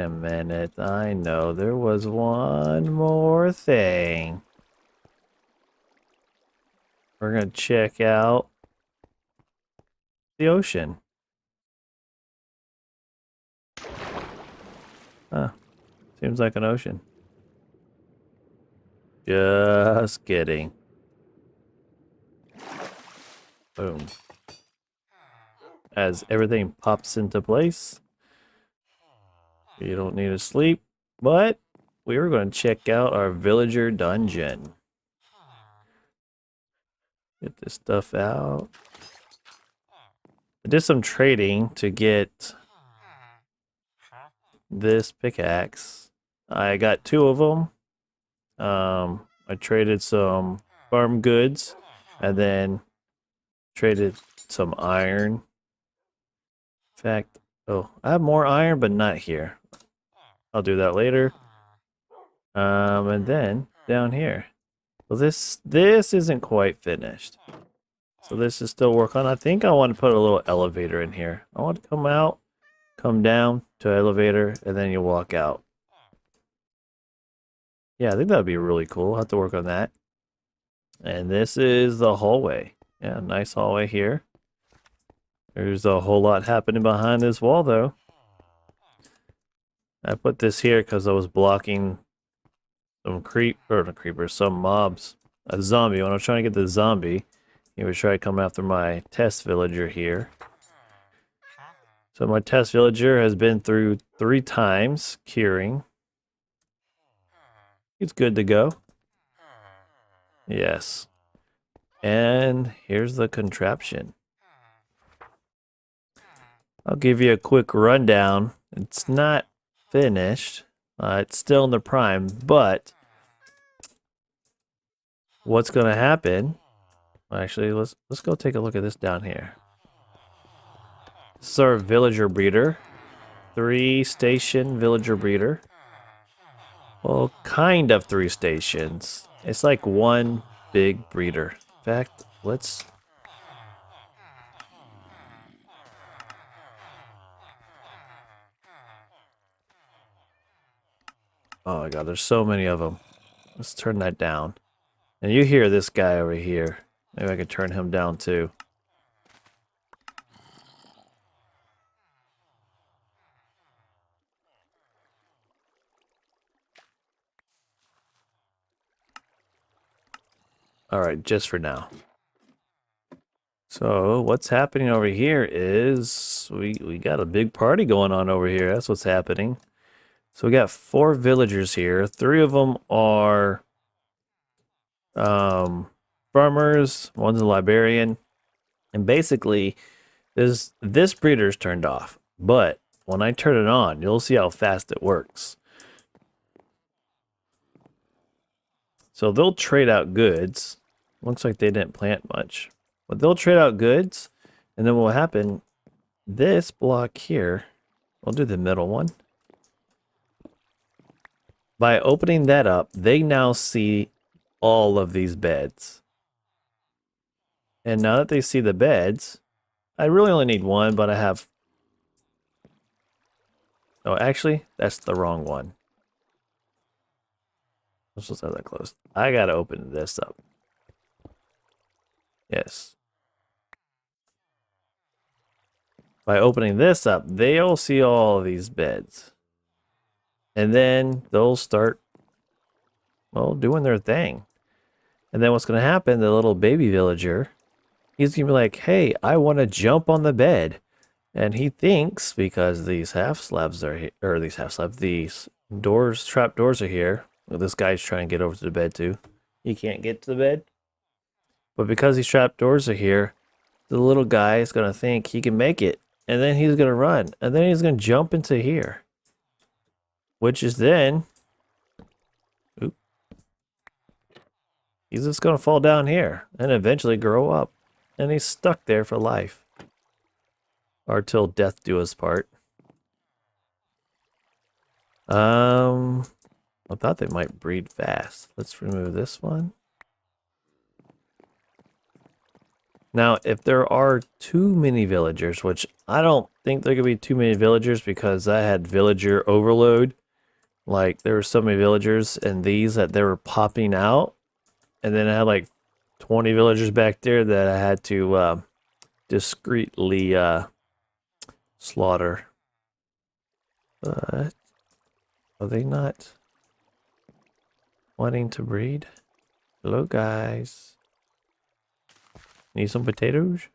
a minute. I know there was one more thing. We're going to check out the ocean. Huh. Seems like an ocean. Just kidding. Boom. As everything pops into place. You don't need to sleep, but we were going to check out our villager dungeon. Get this stuff out. I did some trading to get this pickaxe. I got 2 of them. I traded some farm goods and then traded some iron. In fact, oh, I have more iron, but not here. I'll do that later. And then down here. Well, this isn't quite finished. So this is still work on. I think I want to put a little elevator in here. I want to come out, come down to elevator, and then you walk out. Yeah, I think that would be really cool. I'll have to work on that. And this is the hallway. Yeah, nice hallway here. There's a whole lot happening behind this wall, though. I put this here because I was blocking some some mobs. A zombie. When I was trying to get the zombie, he was trying to come after my test villager here. So my test villager has been through 3 times curing. It's good to go. Yes. And here's the contraption. I'll give you a quick rundown. It's not finished. It's still in the prime, but what's going to happen? Actually, let's go take a look at this down here. This is our villager breeder. 3-station villager breeder. Well, kind of 3 stations. It's like one big breeder. In fact, let's... Oh my god, there's so many of them. Let's turn that down. And you hear this guy over here. Maybe I can turn him down too. Alright, just for now. So, what's happening over here is we got a big party going on over here. That's what's happening. So we got 4 villagers here. 3 of them are farmers, one's a librarian. And basically, this breeder's turned off. But when I turn it on, you'll see how fast it works. So they'll trade out goods. Looks like they didn't plant much. But they'll trade out goods. And then what will happen, this block here, we'll do the middle one. By opening that up, they now see all of these beds. And now that they see the beds, I really only need 1, but I have... Oh, actually, that's the wrong one. I'm supposed to have that closed. I gotta open this up. Yes. By opening this up, they'll see all of these beds. And then they'll start, well, doing their thing. And then what's going to happen, the little baby villager, he's going to be like, hey, I want to jump on the bed. And he thinks, because these half slabs are here, or these doors, trap doors are here. Well, this guy's trying to get over to the bed too. He can't get to the bed. But because these trap doors are here, the little guy is going to think he can make it. And then he's going to run. And then he's going to jump into here. Which is then, oop, he's just going to fall down here and eventually grow up. And he's stuck there for life. Or till death do us part. I thought they might breed fast. Let's remove this one. Now, if there are too many villagers, which I don't think there could be too many villagers because I had villager overload. Like there were so many villagers and these that they were popping out. And then I had like 20 villagers back there that I had to discreetly slaughter. But are they not wanting to breed? Hello guys. Need some potatoes?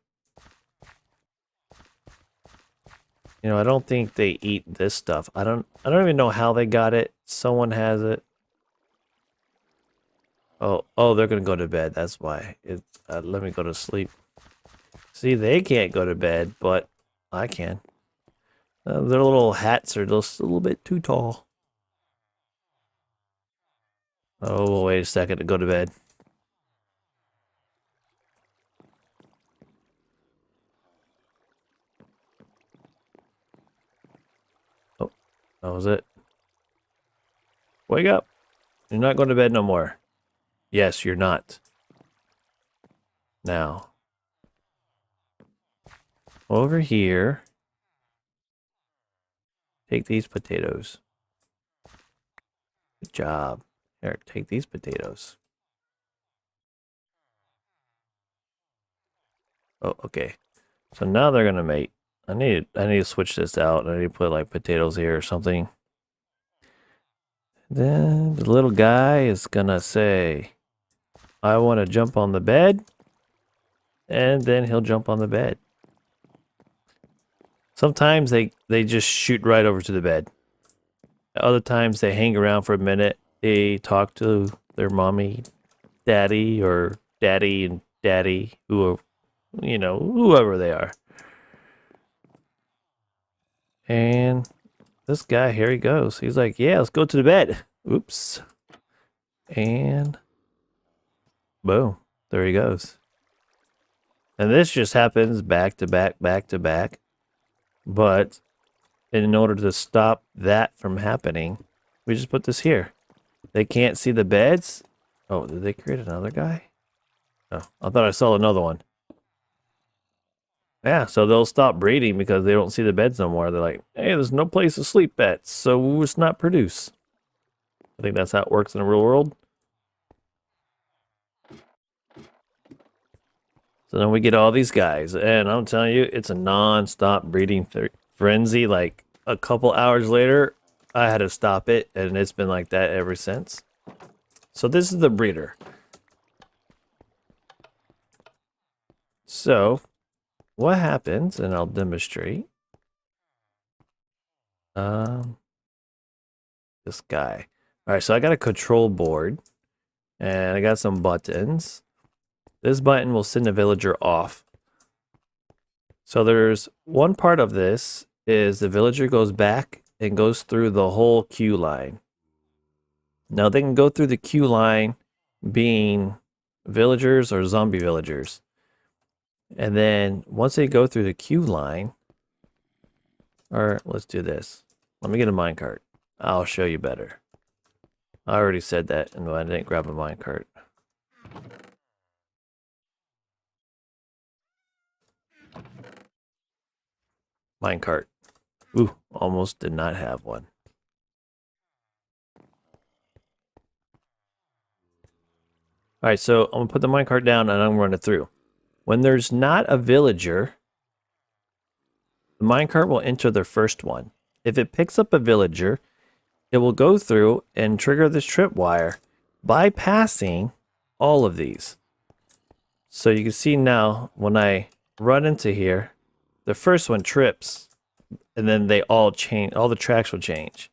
You know, I don't think they eat this stuff. I don't even know how they got it. Someone has it. Oh, they're gonna go to bed. That's why. Let me go to sleep. See, they can't go to bed, but I can. Their little hats are just a little bit too tall. Oh, we'll wait a second to go to bed. Oh, that was it. Wake up. You're not going to bed no more. Yes, you're not. Now, over here, take these potatoes. Good job. Here, take these potatoes. Oh, okay. So now they're gonna mate. I need to switch this out. I need to put like potatoes here or something. Then the little guy is gonna say, I want to jump on the bed. And then he'll jump on the bed. Sometimes they just shoot right over to the bed. Other times they hang around for a minute. They talk to their mommy, daddy, or daddy and daddy, who are, you know, whoever they are. And this guy, here he goes. He's like, yeah, let's go to the bed. Oops. And boom, there he goes. And this just happens back to back, back to back. But in order to stop that from happening, we just put this here. They can't see the beds. Oh, did they create another guy? Oh, I thought I saw another one. Yeah, so they'll stop breeding because they don't see the beds no more. They're like, hey, there's no place to sleep at, so it's not produce. I think that's how it works in the real world. So then we get all these guys, and I'm telling you, it's a non-stop breeding frenzy. Like a couple hours later, I had to stop it, and it's been like that ever since. So this is the breeder. So what happens, and I'll demonstrate. This guy. All right, so I got a control board, and I got some buttons. This button will send a villager off. So there's one part of this is the villager goes back and goes through the whole queue line. Now they can go through the queue line being villagers or zombie villagers. And then once they go through the queue line, or let's do this. Let me get a minecart. I'll show you better. I already said that and I didn't grab a minecart. Minecart. Ooh, almost did not have one. All right, so I'm gonna put the minecart down and I'm gonna run it through. When there's not a villager, the minecart will enter the first one. If it picks up a villager, it will go through and trigger this tripwire, bypassing all of these. So you can see now when I run into here, the first one trips, and then they all change. All the tracks will change.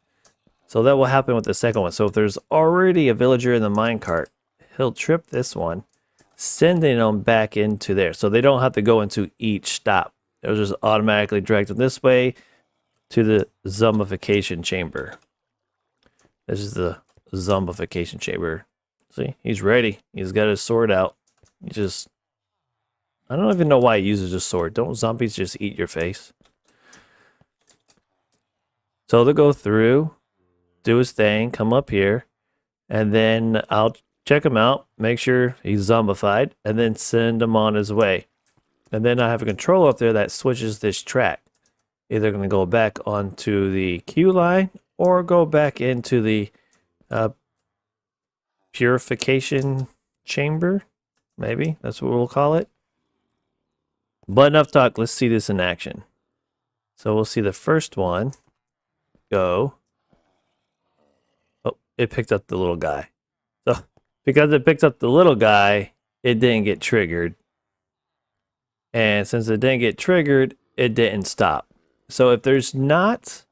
So that will happen with the second one. So if there's already a villager in the minecart, he'll trip this one, sending them back into there. So they don't have to go into each stop. It'll just automatically direct them this way to the zombification chamber. This is the zombification chamber. See, he's ready. He's got his sword out. He just, I don't even know why he uses a sword. Don't zombies just eat your face? So they'll go through, do his thing, come up here, and then I'll check him out, make sure he's zombified, and then send him on his way. And then I have a controller up there that switches this track. either going to go back onto the queue line or go back into the purification chamber. Maybe that's what we'll call it. But enough talk. Let's see this in action. So we'll see the first one go. Oh, it picked up the little guy. So because it picked up the little guy, it didn't get triggered. And since it didn't get triggered, it didn't stop. So if there's another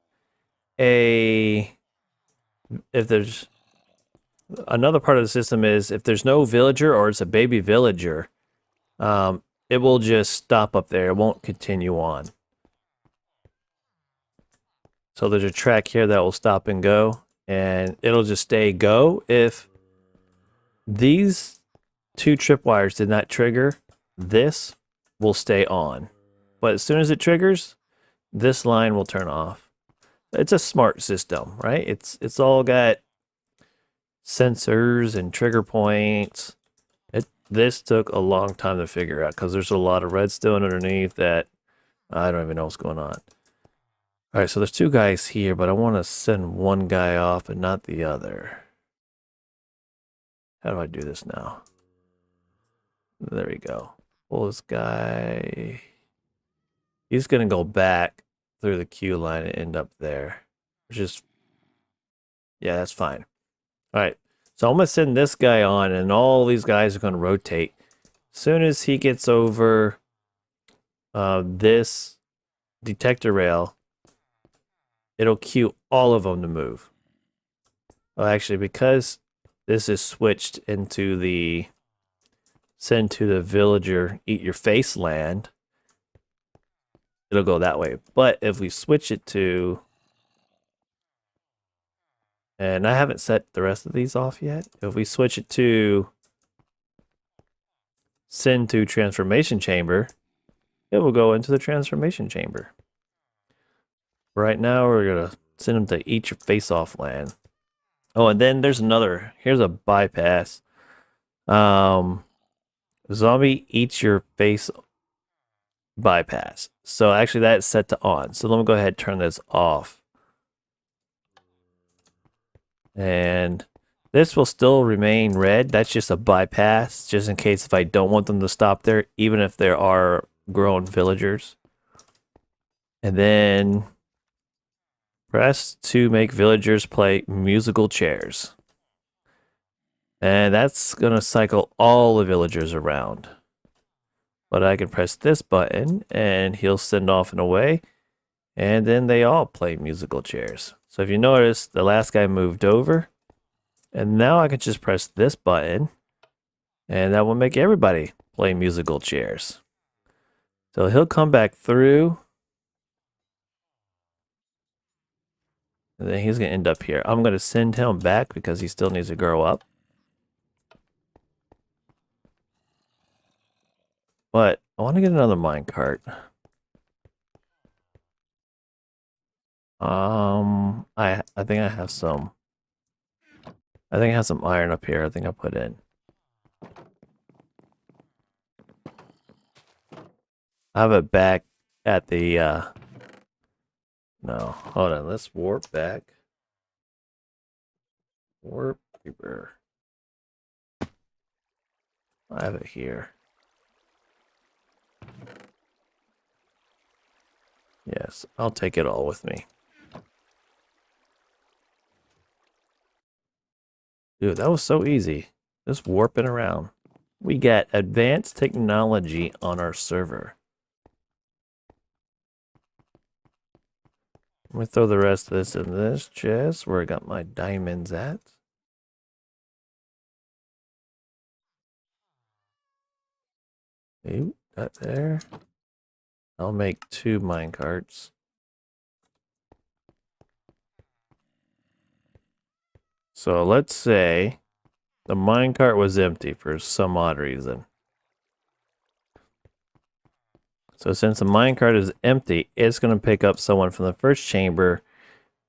part of the system is if there's no villager or it's a baby villager, it will just stop up there. It won't continue on. So there's a track here that will stop and go, and it'll just stay go. If these two tripwires did not trigger, this will stay on. But as soon as it triggers, this line will turn off. It's a smart system, right? It's all got sensors and trigger points. This took a long time to figure out because there's a lot of redstone underneath that I don't even know what's going on. All right, so there's two guys here, but I want to send one guy off and not the other. How do I do this now? There we go. Pull this guy. He's going to go back through the queue line and end up there. Which is, yeah, that's fine. All right, so I'm going to send this guy on, and all these guys are going to rotate. As soon as he gets over this detector rail, it'll cue all of them to move. Well, actually, because this is switched into the send to the villager, eat your face land, it'll go that way. But if we switch it to, and I haven't set the rest of these off yet. If we switch it to send to transformation chamber, it will go into the transformation chamber. Right now, we're going to send them to eat your face off land. Oh, and then there's another. Here's a bypass. Zombie eats your face bypass. So actually that's set to on. So let me go ahead and turn this off. And this will still remain red. That's just a bypass, just in case if I don't want them to stop there, even if there are grown villagers. And then press to make villagers play musical chairs. And that's going to cycle all the villagers around. But I can press this button and he'll send off and away. And then they all play musical chairs. So if you notice, the last guy moved over. And now I can just press this button. And that will make everybody play musical chairs. So he'll come back through. And then he's going to end up here. I'm going to send him back because he still needs to grow up. But I want to get another minecart. I think I have some. I think I have some iron up here. I think I'll put in. I have it back at the no, hold on, let's warp back. Warp creeper. I have it here. Yes, I'll take it all with me. Dude, that was so easy. Just warping around. We got advanced technology on our server. Let me throw the rest of this in this chest where I got my diamonds at. Ooh, that there. I'll make 2 minecarts. So let's say the minecart was empty for some odd reason. So since the minecart is empty, it's going to pick up someone from the first chamber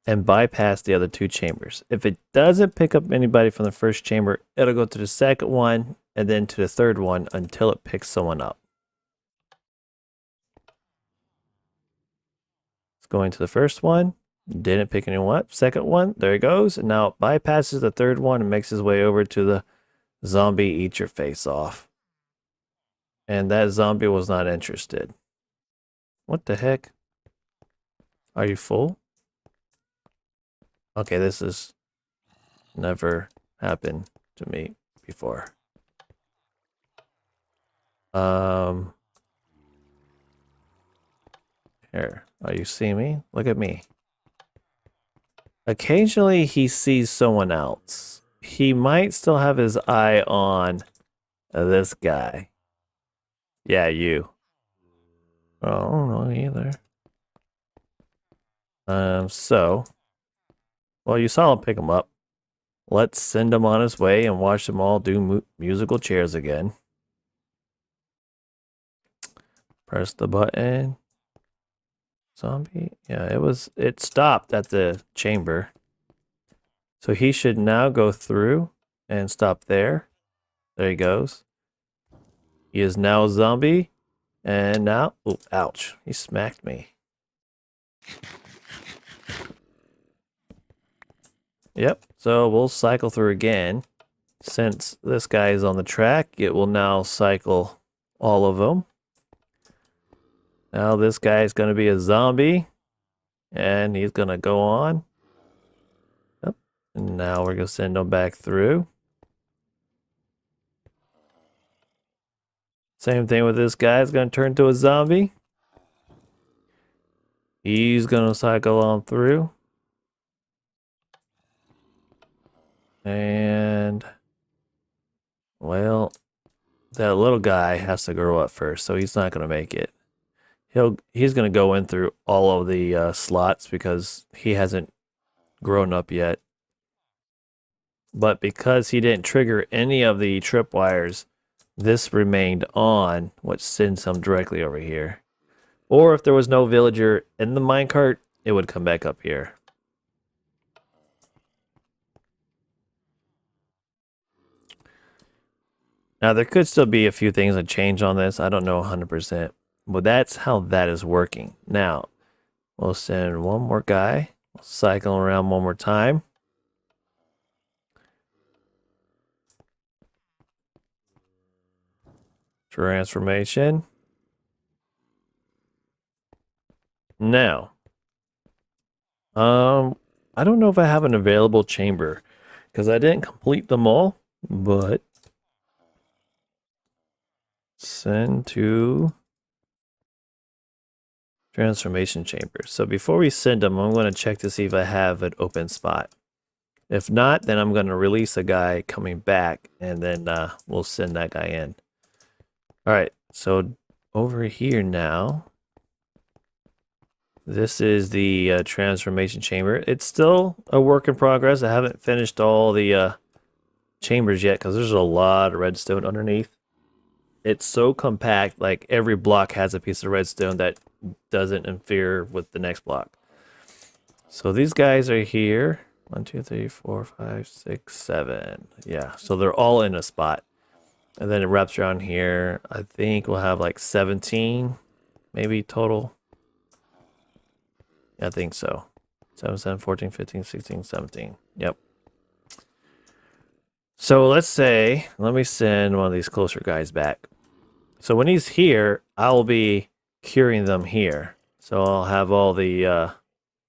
and bypass the other 2 chambers. If it doesn't pick up anybody from the first chamber, it'll go to the second one and then to the third one until it picks someone up. going to the first one. Didn't pick anyone up. Second one, there he goes. And now it bypasses the third one and makes his way over to the zombie eat your face off. And that zombie was not interested. What the heck? Are you full? Okay, this has never happened to me before. Here. Oh, you see me? Look at me. Occasionally he sees someone else. He might still have his eye on this guy. Yeah, you. Oh, no, either. Well, you saw him pick him up. Let's send him on his way and watch them all do musical chairs again. Press the button. Zombie? Yeah, it stopped at the chamber. So he should now go through and stop there. There he goes. He is now a zombie. And now, oh, ouch, he smacked me. Yep, so we'll cycle through again. Since this guy is on the track, it will now cycle all of them. Now this guy is going to be a zombie. And he's going to go on. Yep. And now we're going to send him back through. Same thing with this guy. He's going to turn to a zombie. He's going to cycle on through. And, well, that little guy has to grow up first, so he's not going to make it. He's going to go in through all of the slots because he hasn't grown up yet. But because he didn't trigger any of the tripwires, this remained on, which sends him directly over here. Or if there was no villager in the minecart, it would come back up here. Now, there could still be a few things that change on this. I don't know 100%. But that's how that is working. Now, we'll send one more guy. We'll cycle around one more time. Transformation. Now, I don't know if I have an available chamber because I didn't complete them all, but send to transformation chamber. So before we send them, I'm going to check to see if I have an open spot. If not, then I'm going to release a guy coming back and then we'll send that guy in. All right, so over here now, this is the transformation chamber. It's still a work in progress. I haven't finished all the chambers yet because there's a lot of redstone underneath. It's so compact, like every block has a piece of redstone that doesn't interfere with the next block. So these guys are here. 1, 2, 3, 4, 5, 6, 7. Yeah, so they're all in a spot. And then it wraps around here. I think we'll have like 17, maybe total. Yeah, I think so. 7, 7, 14, 15, 16, 17. Yep. So let's say, let me send one of these closer guys back. So when he's here, I'll be curing them here. So I'll have all the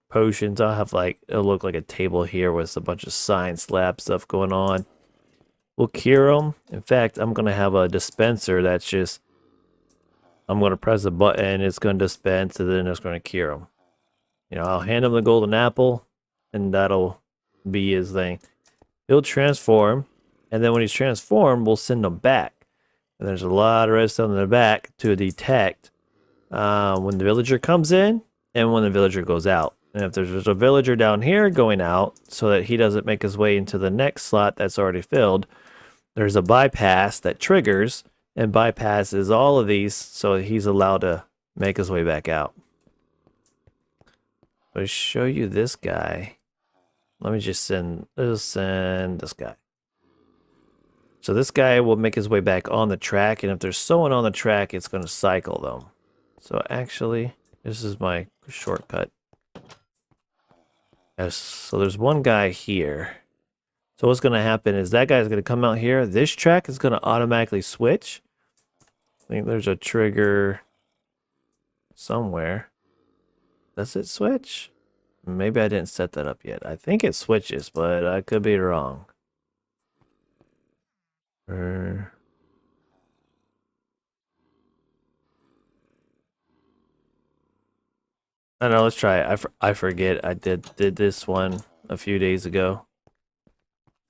potions. I'll have like, it'll look like a table here with a bunch of science slab stuff going on. We'll cure them. In fact, I'm going to have a dispenser that's just, I'm going to press a button, it's going to dispense, and then it's going to cure them. You know, I'll hand him the golden apple, and that'll be his thing. He'll transform, and then when he's transformed, we'll send him back. And there's a lot of redstone in the back to detect when the villager comes in and when the villager goes out. And if there's a villager down here going out so that he doesn't make his way into the next slot that's already filled, there's a bypass that triggers and bypasses all of these so he's allowed to make his way back out. So to show you this guy, let me just send this guy. So this guy will make his way back on the track, and if there's someone on the track, it's going to cycle them. So actually, this is my shortcut. Yes, so there's one guy here. So what's going to happen is that guy's going to come out here. This track is going to automatically switch. I think there's a trigger somewhere. Does it switch? Maybe I didn't set that up yet. I think it switches, but I could be wrong. I don't know, let's try it. I forget. I did this one a few days ago.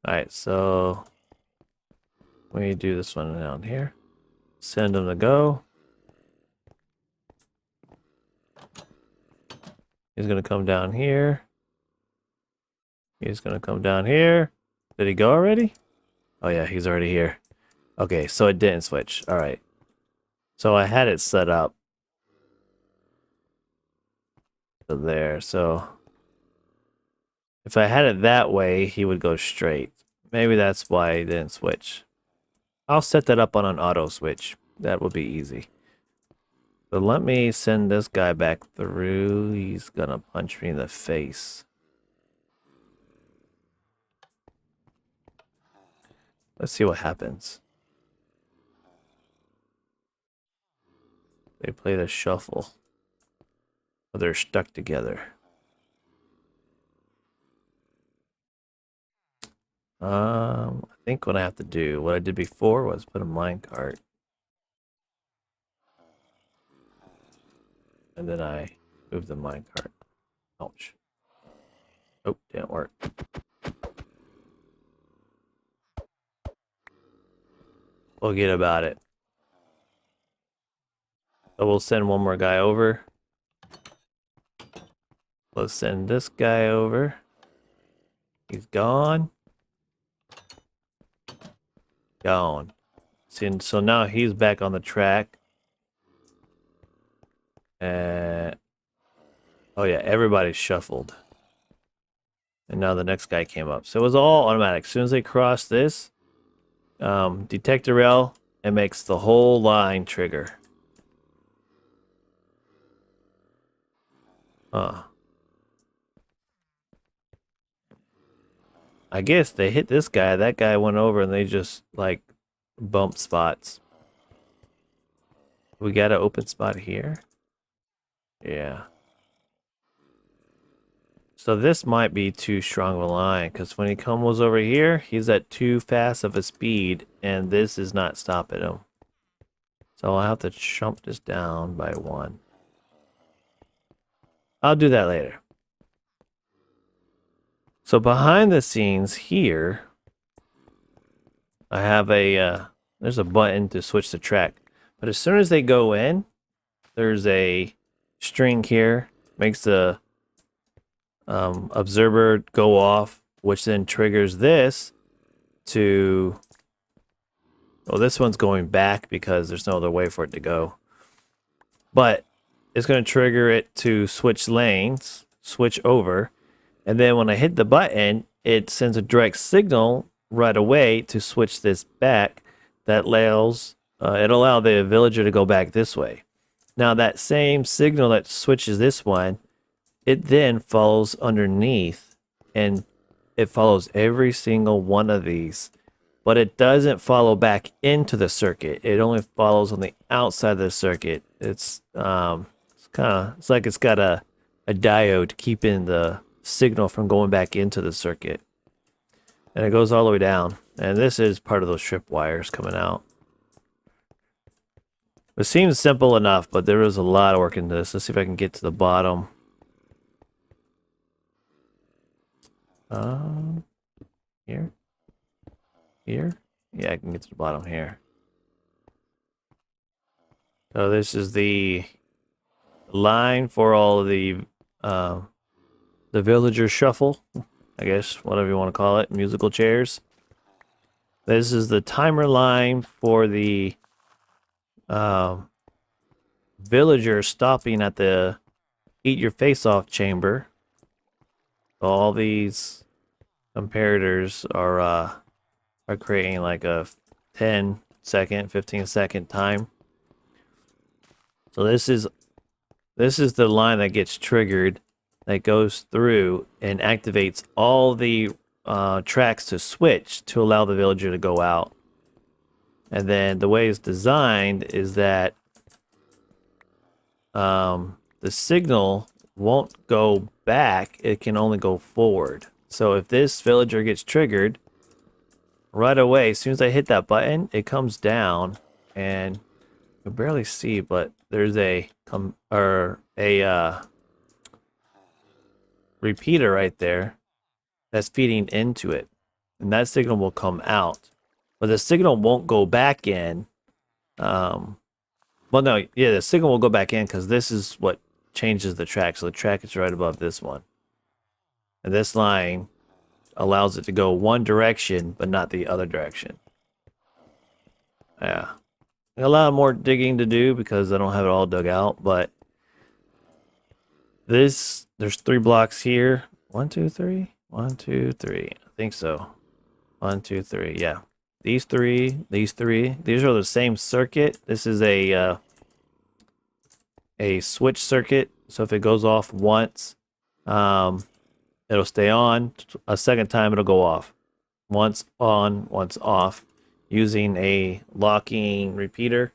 Alright, so we do this one down here. Send him to go. He's gonna come down here. He's gonna come down here. Did he go already? Oh yeah, he's already here. Okay, so it didn't switch. Alright. So I had it set up to there. So if I had it that way, he would go straight. Maybe that's why it didn't switch. I'll set that up on an auto switch. That would be easy. So let me send this guy back through. He's gonna punch me in the face. Let's see what happens. They play the shuffle. But they're stuck together. I think what I have to do, what I did before was put a minecart. And then I move the minecart. Ouch. Oh, didn't work. Forget about it. So we'll send one more guy over. Let's send this guy over. He's gone. Gone. See, so now he's back on the track. Oh yeah, everybody's shuffled. And now the next guy came up. So it was all automatic. As soon as they cross this, detect a rail, it makes the whole line trigger. I guess they hit this guy. That guy went over and they just like bumped spots. We got an open spot here. Yeah. So this might be too strong of a line because when he comes over here, he's at too fast of a speed and this is not stopping him. So I'll have to jump this down by 1. I'll do that later. So behind the scenes here, I have there's a button to switch the track. But as soon as they go in, there's a string here, makes the observer go off, which then triggers this to... Well, this one's going back because there's no other way for it to go. But it's going to trigger it to switch lanes, switch over. And then when I hit the button, it sends a direct signal right away to switch this back. That allows, it'll allow the villager to go back this way. Now that same signal that switches this one, it then follows underneath and it follows every single one of these. But it doesn't follow back into the circuit. It only follows on the outside of the circuit. It's it's like it's got a diode keeping the signal from going back into the circuit. And it goes all the way down. And this is part of those strip wires coming out. It seems simple enough, but there is a lot of work into this. Let's see if I can get to the bottom. Here? Here? Yeah, I can get to the bottom here. So this is the line for all of the villager shuffle, I guess, whatever you want to call it, musical chairs. This is the timer line for the villager stopping at the eat your face off chamber. So all these comparators are creating like a 10-second, 15-second time. So this is the line that gets triggered that goes through and activates all the tracks to switch to allow the villager to go out. And then the way it's designed is that the signal won't go back, it can only go forward. So if this villager gets triggered, right away, as soon as I hit that button, it comes down, and you can barely see, but there's a repeater right there that's feeding into it, and that signal will come out, but the signal won't go back in. Well, no, yeah, the signal will go back in because this is what changes the track. So the track is right above this one, and this line allows it to go one direction, but not the other direction. Yeah. A lot more digging to do because I don't have it all dug out, but there's 3 blocks here. 1, 2, 3. 1, 2, 3. I think so. 1, 2, 3. Yeah. These 3, these 3. These are the same circuit. This is a switch circuit. So if it goes off once, it'll stay on. A second time, it'll go off. Once on, once off, using a locking repeater.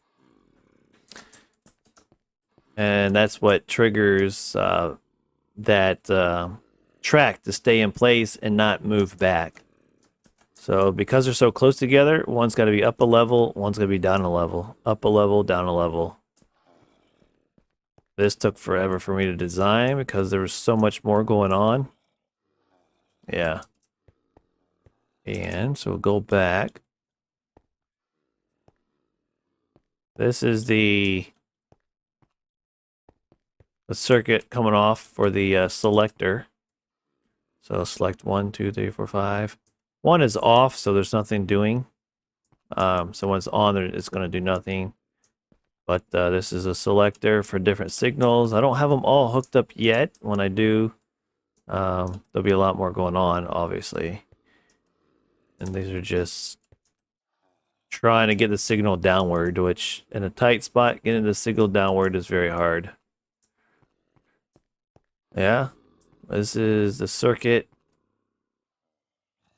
And that's what triggers that track to stay in place and not move back. So because they're so close together, one's got to be up a level, one's got to be down a level. Up a level, down a level. This took forever for me to design because there was so much more going on. Yeah. And so we'll go back. This is the circuit coming off for the selector. So select 1, 2, 3, 4, 5. 1 is off, so there's nothing doing. So when it's on, it's going to do nothing. But this is a selector for different signals. I don't have them all hooked up yet. When I do, there'll be a lot more going on, obviously. And these are just trying to get the signal downward, which in a tight spot, getting the signal downward is very hard. Yeah, this is the circuit.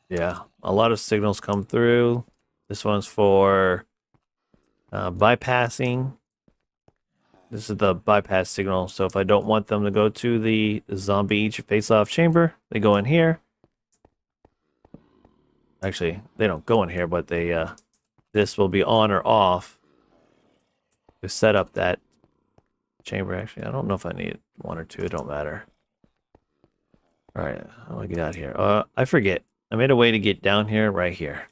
Yeah, a lot of signals come through. This one's for bypassing. This is the bypass signal. So if I don't want them to go to the zombie each face-off chamber, they go in here. Actually, they don't go in here, but they this will be on or off to set up that chamber. Actually, I don't know if I need 1 or 2. It don't matter. All right, how do I get out here? I forget. I made a way to get down here, right here.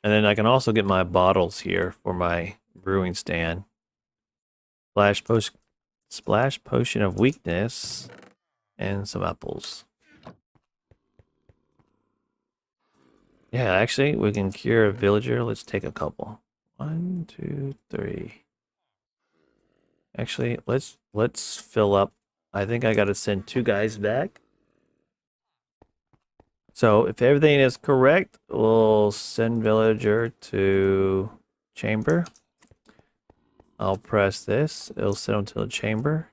And then I can also get my bottles here for my brewing stand. Splash potion of weakness and some apples. Yeah, actually, we can cure a villager. Let's take a couple. 1, 2, 3. Actually, let's fill up. I think I got to send 2 guys back. So if everything is correct, we'll send villager to chamber. I'll press this. It'll send them to the chamber.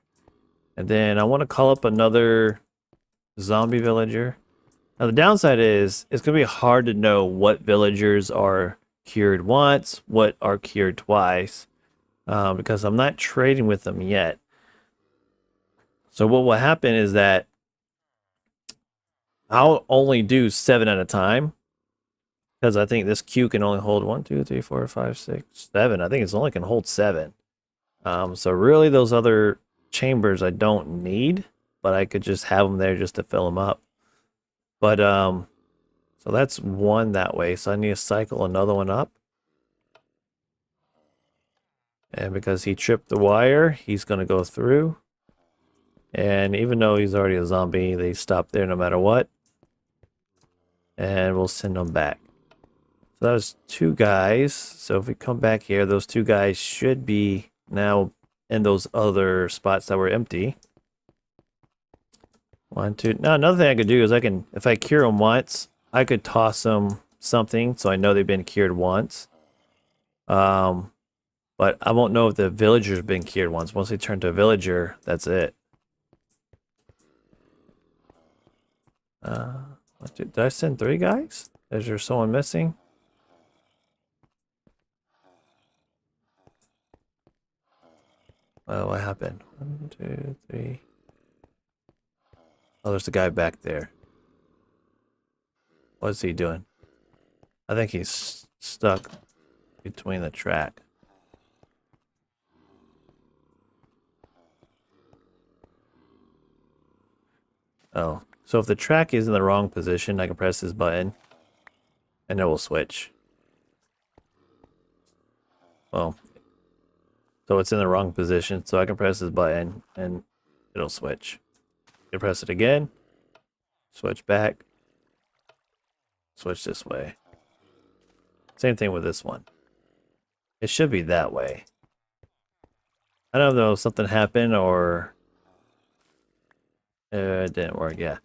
And then I want to call up another zombie villager. Now the downside is it's going to be hard to know what villagers are cured once, what are cured twice, because I'm not trading with them yet. So what will happen is that I'll only do 7 at a time, because I think this queue can only hold 1, 2, 3, 4, 5, 6, 7. I think it's only can hold 7. So really those other chambers I don't need, but I could just have them there just to fill them up. But so that's 1 that way. So I need to cycle another one up. And because he tripped the wire, he's going to go through. And even though he's already a zombie, they stop there no matter what. And we'll send them back. So that was 2 guys. So if we come back here, those 2 guys should be now in those other spots that were empty. 1, 2. Now another thing I could do is if I cure them once, I could toss them something so I know they've been cured once. But But I won't know if the villager's been cured once. Once they turn to a villager, that's it. Did I send 3 guys? Is there someone missing? Oh, what happened? 1, 2, 3. Oh, there's a guy back there. What's he doing? I think he's stuck between the track. Oh, so if the track is in the wrong position, I can press this button and it will switch. Well, so it's in the wrong position, so I can press this button and it'll switch. You press it again, switch back, switch this way. Same thing with this one. It should be that way. I don't know if something happened or it didn't work. Yeah.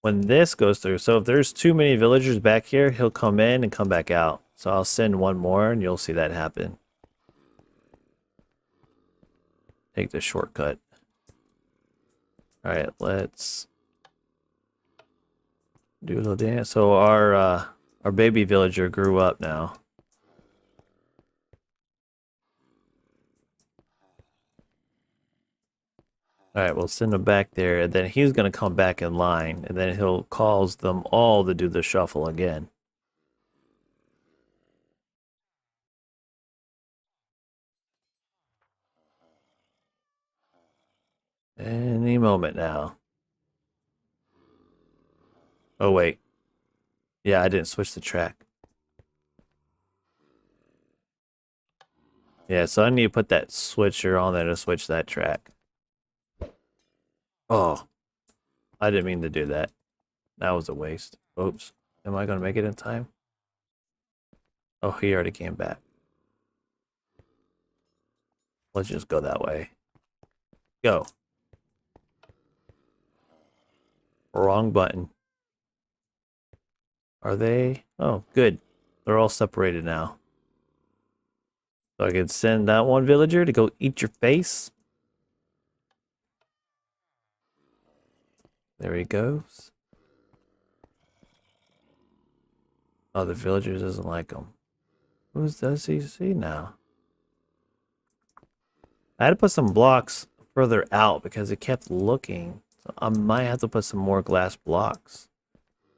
When this goes through, so if there's too many villagers back here, he'll come in and come back out. So I'll send one more and you'll see that happen. Take the shortcut. All right, let's do a little dance. So our baby villager grew up now. All right, we'll send him back there, and then he's gonna come back in line, and then he'll cause them all to do the shuffle again. Any moment now. Oh wait, yeah, I didn't switch the track. Yeah, so I need to put that switcher on there to switch that track. Oh, I didn't mean to do that. That was a waste. Oops. Am I gonna make it in time? Oh, he already came back. Let's just go that way. Go. Wrong button. Are they? Oh, good. They're all separated now. So I can send that one villager to go eat your face. There he goes. Oh, the villager doesn't like him. Who does he see now? I had to put some blocks further out because it kept looking. So I might have to put some more glass blocks.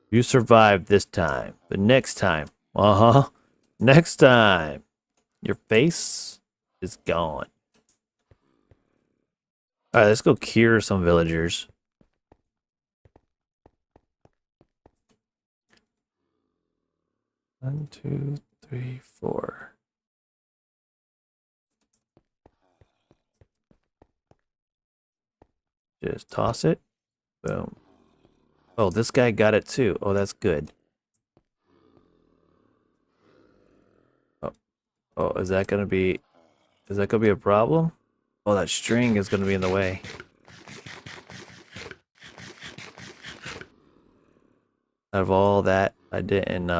You survived this time, but next time, next time, your face is gone. All right, let's go cure some villagers. One, 2, 3, 4. Just toss it. Boom. Oh, this guy got it too. Oh, that's good. Oh, is that gonna be a problem? Oh, that string is gonna be in the way. Out of all that, I didn't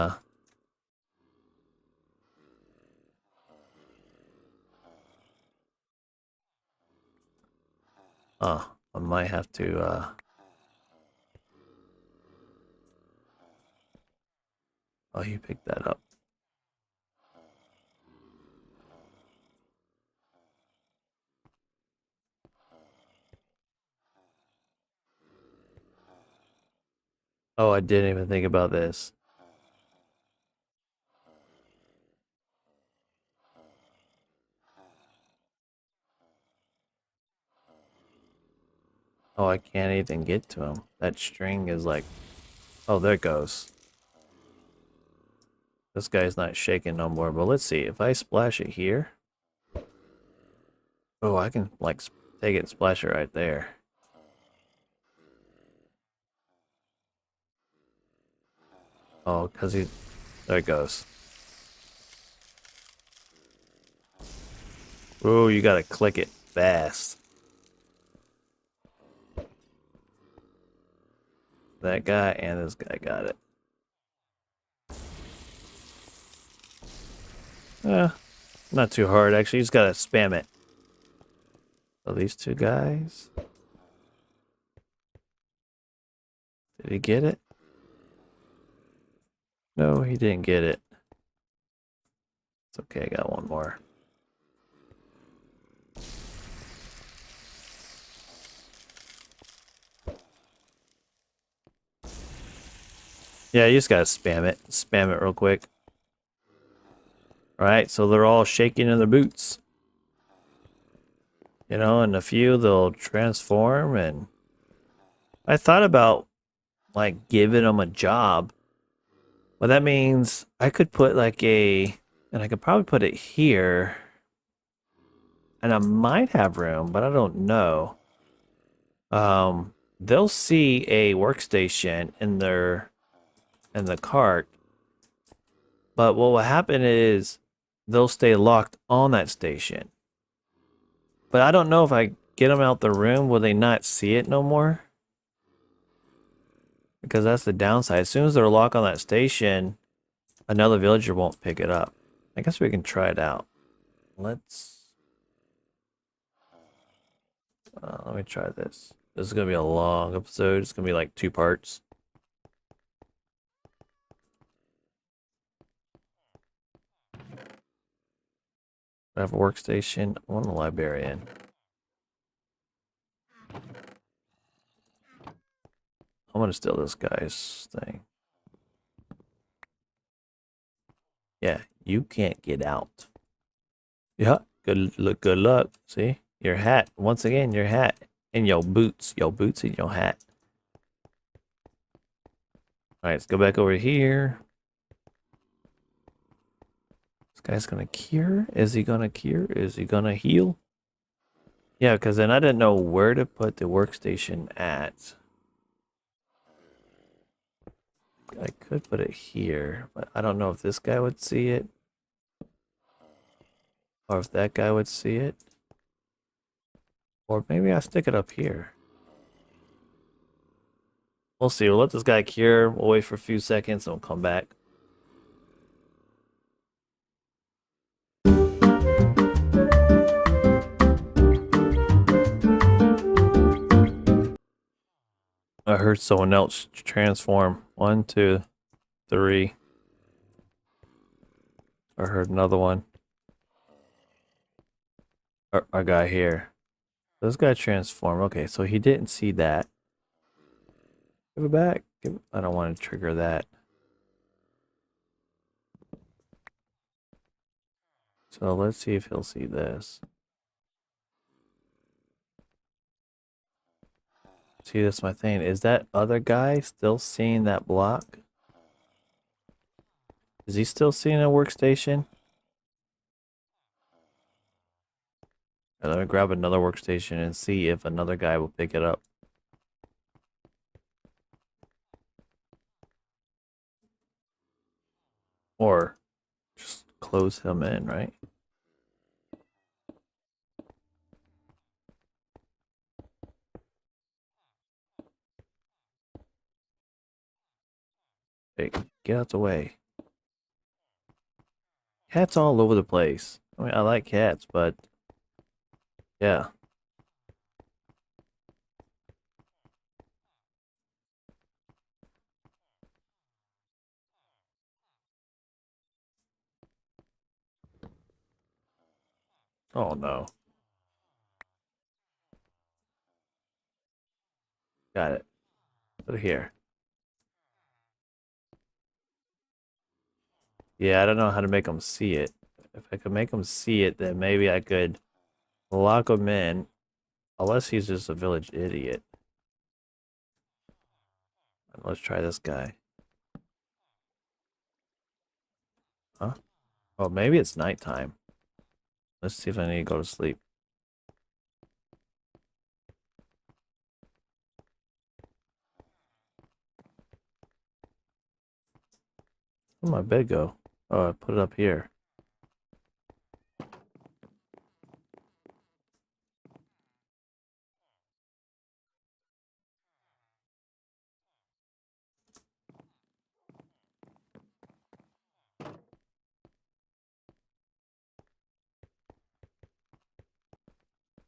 I might have to oh, you picked that up. Oh, I didn't even think about this. Oh, I can't even get to him. That string is like, oh, there it goes. This guy's not shaking no more, but let's see. If I splash it here. Oh, I can like take it and splash it right there. Oh, because there it goes. Oh, you gotta click it fast. That guy and this guy got it. Not too hard, actually. You just gotta spam it. So these two guys. Did he get it? No, he didn't get it. It's okay, I got one more. Yeah, you just gotta spam it. Spam it real quick. Alright, so they're all shaking in their boots. You know, and a few they'll transform, and I thought about like giving them a job. But that means I could put like and I could probably put it here. And I might have room, but I don't know. They'll see a workstation in the cart, but what will happen is they'll stay locked on that station. But I don't know if I get them out the room, will they not see it no more? Because that's the downside. As soon as they're locked on that station, another villager won't pick it up. I guess we can try it out. Let me try this. This is gonna be a long episode. It's gonna be like 2 parts. I have a workstation. I want a librarian. I'm gonna steal this guy's thing. Yeah, you can't get out. Yeah, good luck. See? Your hat. Once again, your hat. And your boots. Your boots and your hat. Alright, let's go back over here. This guy's gonna cure? Is he gonna cure? Is he gonna heal? Yeah, because then I didn't know where to put the workstation at. I could put it here, but I don't know if this guy would see it. Or if that guy would see it. Or maybe I stick it up here. We'll see. We'll let this guy cure. We'll wait for a few seconds and we'll come back. I heard someone else transform. 1, 2, 3. I heard another one. Our guy here. This guy transformed. Okay, so he didn't see that. Give it back. I don't want to trigger that. So let's see if he'll see this. See, that's my thing. Is that other guy still seeing that block? Is he still seeing a workstation? Let me grab another workstation and see if another guy will pick it up. Or just close him in, right? Hey, get out the way. Cats all over the place. I mean, I like cats, but yeah. Oh no. Got it. Put it here. Yeah, I don't know how to make them see it. If I could make them see it, then maybe I could lock him in. Unless he's just a village idiot. Let's try this guy. Huh? Oh, maybe it's nighttime. Let's see if I need to go to sleep. Where'd my bed go? Oh, I put it up here.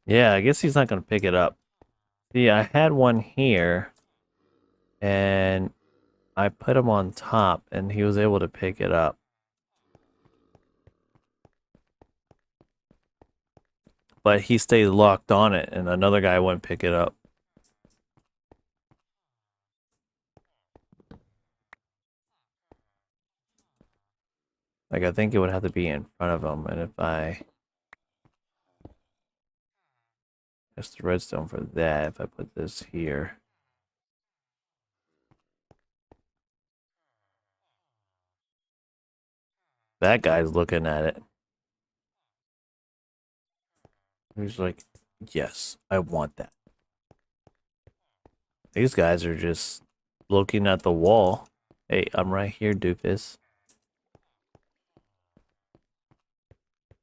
Yeah, I guess he's not gonna pick it up. See, I had one here, and I put him on top, and he was able to pick it up. But he stayed locked on it, and another guy wouldn't pick it up. Like, I think it would have to be in front of him, and if I... That's the redstone for that, if I put this here. That guy's looking at it. He's like, yes, I want that. These guys are just looking at the wall. Hey, I'm right here, doofus.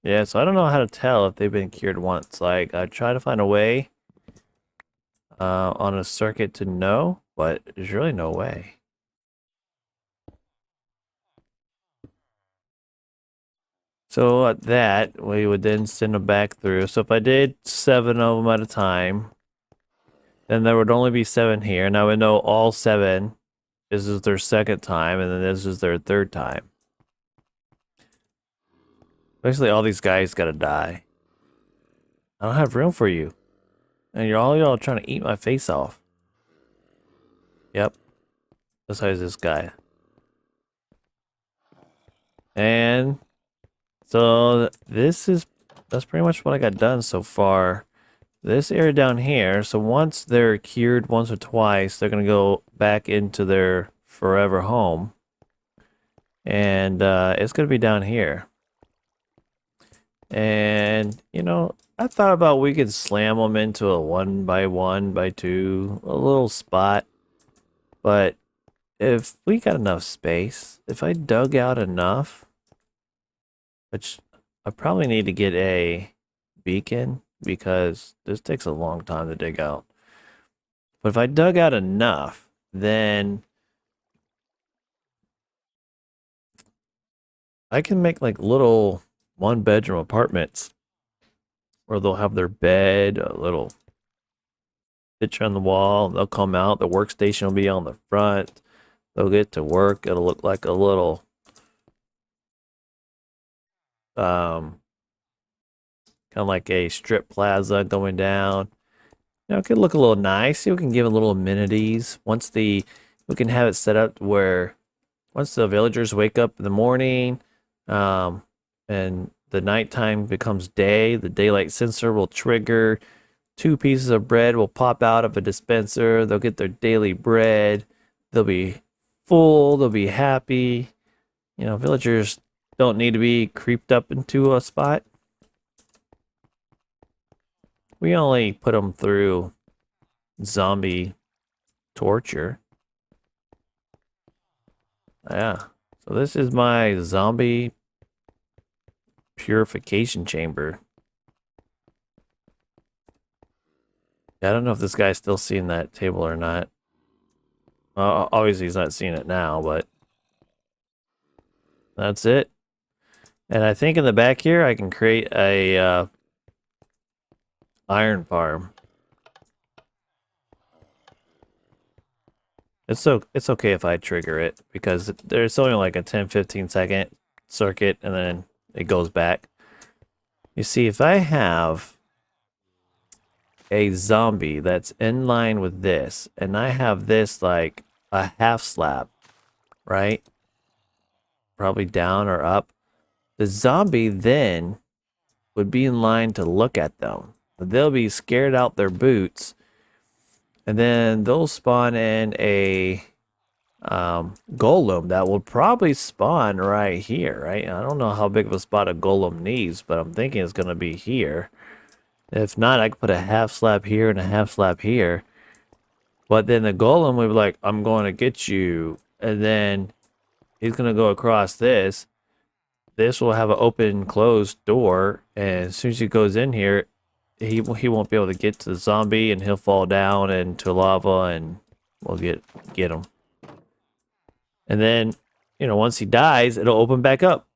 Yeah, so I don't know how to tell if they've been cured once. Like, I try to find a way on a circuit to know, but there's really no way. So at that, we would then send them back through. So if I did 7 of them at a time, then there would only be 7 here. And I would know all 7. This is their second time, and then this is their third time. Basically, all these guys gotta die. I don't have room for you. And you're all y'all trying to eat my face off. Yep. Besides this guy. And so that's pretty much what I got done so far. This area down here, so once they're cured once or twice, they're gonna go back into their forever home. And it's gonna be down here. And, you know, I thought about we could slam them into a 1 by 1 by 2, a little spot. But if we got enough space, if I dug out enough, which I probably need to get a beacon because this takes a long time to dig out. But if I dug out enough, then I can make like little 1-bedroom apartments where they'll have their bed, a little picture on the wall. They'll come out. The workstation will be on the front. They'll get to work. It'll look like a little kind of like a strip plaza going down. You know, it could look a little nice. We can give it little amenities. We can have it set up where once the villagers wake up in the morning, and the nighttime becomes day, the daylight sensor will trigger. 2 pieces of bread will pop out of a dispenser. They'll get their daily bread. They'll be full. They'll be happy. You know, villagers don't need to be creeped up into a spot. We only put them through zombie torture. Yeah. So this is my zombie purification chamber. I don't know if this guy's still seeing that table or not. Obviously he's not seeing it now, but that's it. And I think in the back here I can create a iron farm. It's okay if I trigger it because there's only like a 10-15 second circuit and then it goes back. You see, if I have a zombie that's in line with this, and I have this like a half slab, right? Probably down or up. The zombie then would be in line to look at them. They'll be scared out their boots, and then they'll spawn in a golem that will probably spawn right here, right? I don't know how big of a spot a golem needs, but I'm thinking it's going to be here. If not, I could put a half slab here and a half slab here. But then the golem would be like, I'm going to get you. And then he's going to go across this. This will have an open closed door. And as soon as he goes in here, he won't be able to get to the zombie and he'll fall down into lava and we'll get him. And then, you know, once he dies, it'll open back up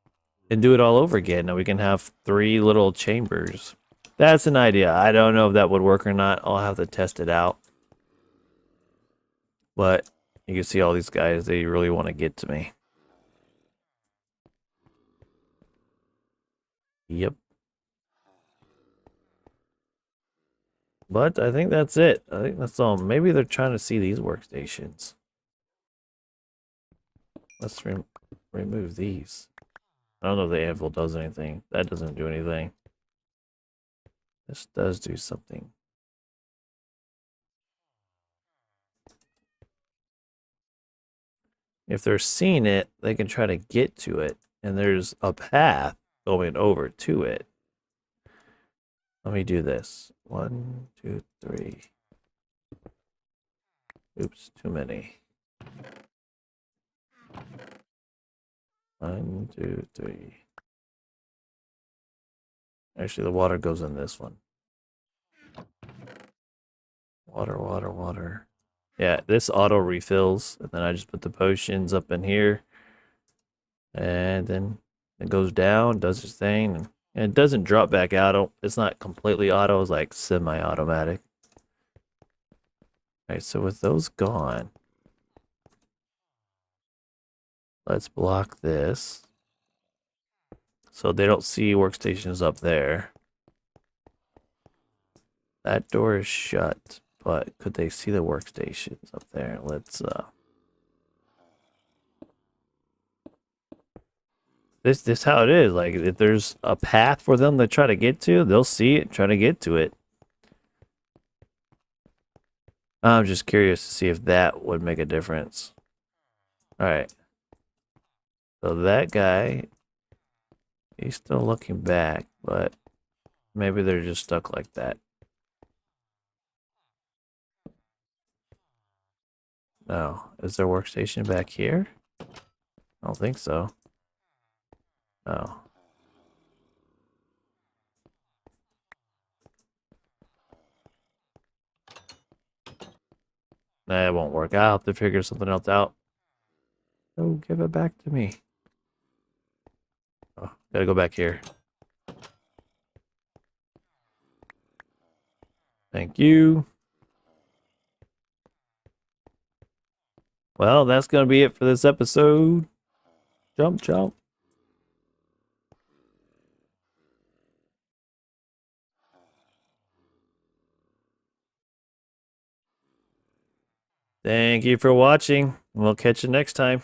and do it all over again. Now we can have 3 little chambers. That's an idea. I don't know if that would work or not. I'll have to test it out. But you can see all these guys, they really want to get to me. Yep. But I think that's it. I think that's all. Maybe they're trying to see these workstations. Let's remove these. I don't know if the anvil does anything. That doesn't do anything. This does do something. If they're seeing it, they can try to get to it. And there's a path going over to it. Let me do this. 1, 2, 3. Oops, too many. 1, 2, 3. Actually, the water goes in this one. Water, water, water. Yeah, this auto refills. And then I just put the potions up in here. And then it goes down, does its thing. And it doesn't drop back out. It's not completely auto. It's like semi-automatic. Alright, so with those gone, let's block this. So they don't see workstations up there. That door is shut, but could they see the workstations up there? Let's this how it is. Like if there's a path for them to try to get to, they'll see it, try to get to it. I'm just curious to see if that would make a difference. Alright. So that guy, he's still looking back, but maybe they're just stuck like that. No. Is there a workstation back here? I don't think so. No. Nah, it won't work. I'll have to figure something else out. Oh, give it back to me. Oh, gotta go back here. Thank you. Well, that's gonna be it for this episode. Jump, jump. Thank you for watching. We'll catch you next time.